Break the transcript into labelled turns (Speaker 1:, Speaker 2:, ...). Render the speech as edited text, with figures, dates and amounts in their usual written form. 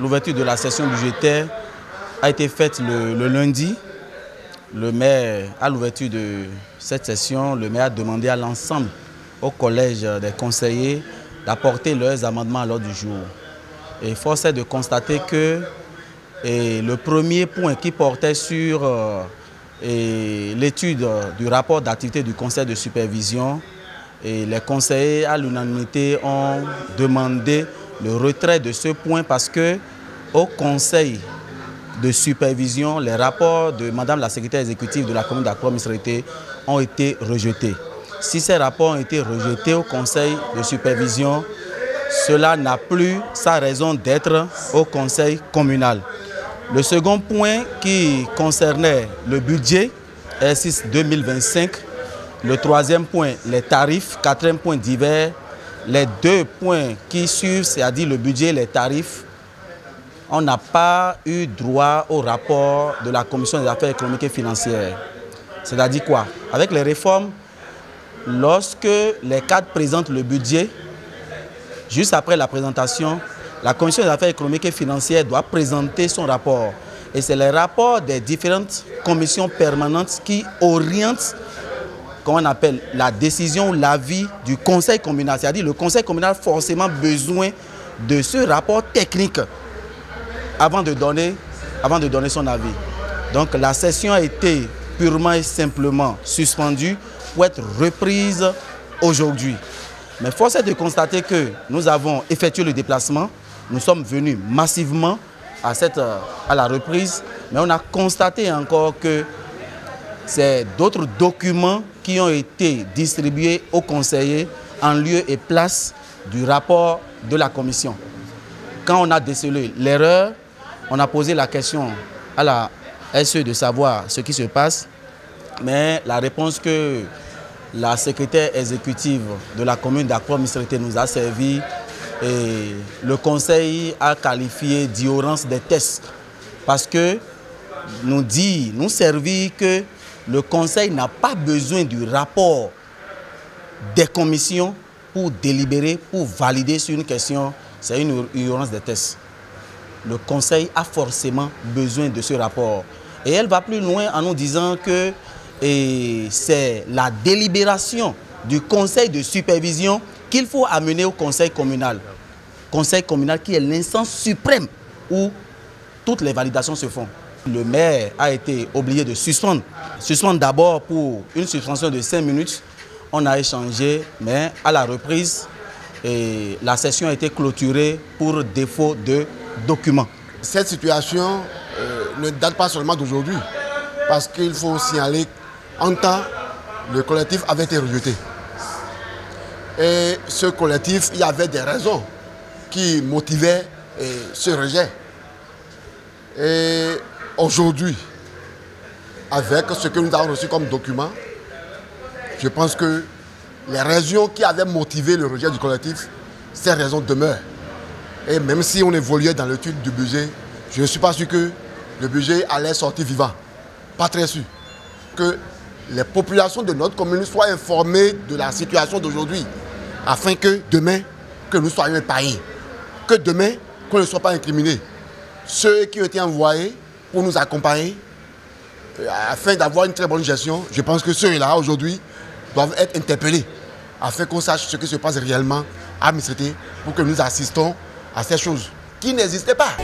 Speaker 1: l'ouverture de la session budgétaire a été faite le lundi. Le maire, à l'ouverture de cette session, le maire a demandé à l'ensemble au collège des conseillers d'apporter leurs amendements à l'ordre du jour. Et force est de constater que le premier point qui portait sur l'étude du rapport d'activité du conseil de supervision, et les conseillers à l'unanimité ont demandé le retrait de ce point parce que au conseil de supervision, les rapports de Madame la secrétaire exécutive de la commune d'Accra-Missirete ont été rejetés. Si ces rapports ont été rejetés au conseil de supervision, cela n'a plus sa raison d'être au conseil communal. Le second point qui concernait le budget exercice 2025, le troisième point, les tarifs, quatrième point divers, les deux points qui suivent, c'est-à-dire le budget et les tarifs, on n'a pas eu droit au rapport de la Commission des affaires économiques et financières. C'est-à-dire quoi? Avec les réformes, lorsque les cadres présentent le budget, juste après la présentation, la Commission des affaires économiques et financières doit présenter son rapport. Et c'est le rapport des différentes commissions permanentes qui orientent, comment on appelle, la décision ou l'avis du conseil communal. C'est-à-dire le conseil communal a forcément besoin de ce rapport technique avant de donner son avis. Donc la session a été purement et simplement suspendue pour être reprise aujourd'hui. Mais force est de constater que nous avons effectué le déplacement, nous sommes venus massivement à la reprise, mais on a constaté encore que c'est d'autres documents qui ont été distribués aux conseillers en lieu et place du rapport de la commission. Quand on a décelé l'erreur, on a posé la question à la SE de savoir ce qui se passe, mais la réponse que la secrétaire exécutive de la commune d'Accra-Missirete nous a servi et le conseil a qualifié d'ignorance des tests parce que nous servit que le conseil n'a pas besoin du rapport des commissions pour délibérer, pour valider sur une question. C'est une ignorance des tests. Le conseil a forcément besoin de ce rapport. Et elle va plus loin en nous disant que c'est la délibération du conseil de supervision qu'il faut amener au conseil communal. Conseil communal qui est l'instance suprême où toutes les validations se font. Le maire a été obligé de suspendre. Suspendre d'abord pour une suspension de 5 minutes. On a échangé, mais à la reprise, la session a été clôturée pour défaut de documents.
Speaker 2: Cette situation ne date pas seulement d'aujourd'hui, parce qu'il faut signaler qu'en temps, le collectif avait été rejeté. Et ce collectif, il y avait des raisons qui motivaient ce rejet. Et aujourd'hui, avec ce que nous avons reçu comme document, je pense que les raisons qui avaient motivé le rejet du collectif, ces raisons demeurent. Et même si on évoluait dans l'étude du budget, je ne suis pas sûr que le budget allait sortir vivant. Pas très sûr. Que les populations de notre commune soient informées de la situation d'aujourd'hui, afin que demain, que nous soyons épargnés. Que demain, qu'on ne soit pas incriminés. Ceux qui ont été envoyés pour nous accompagner, afin d'avoir une très bonne gestion, je pense que ceux-là, aujourd'hui, doivent être interpellés, afin qu'on sache ce qui se passe réellement à Missirete, pour que nous assistons à ces choses qui n'existaient pas.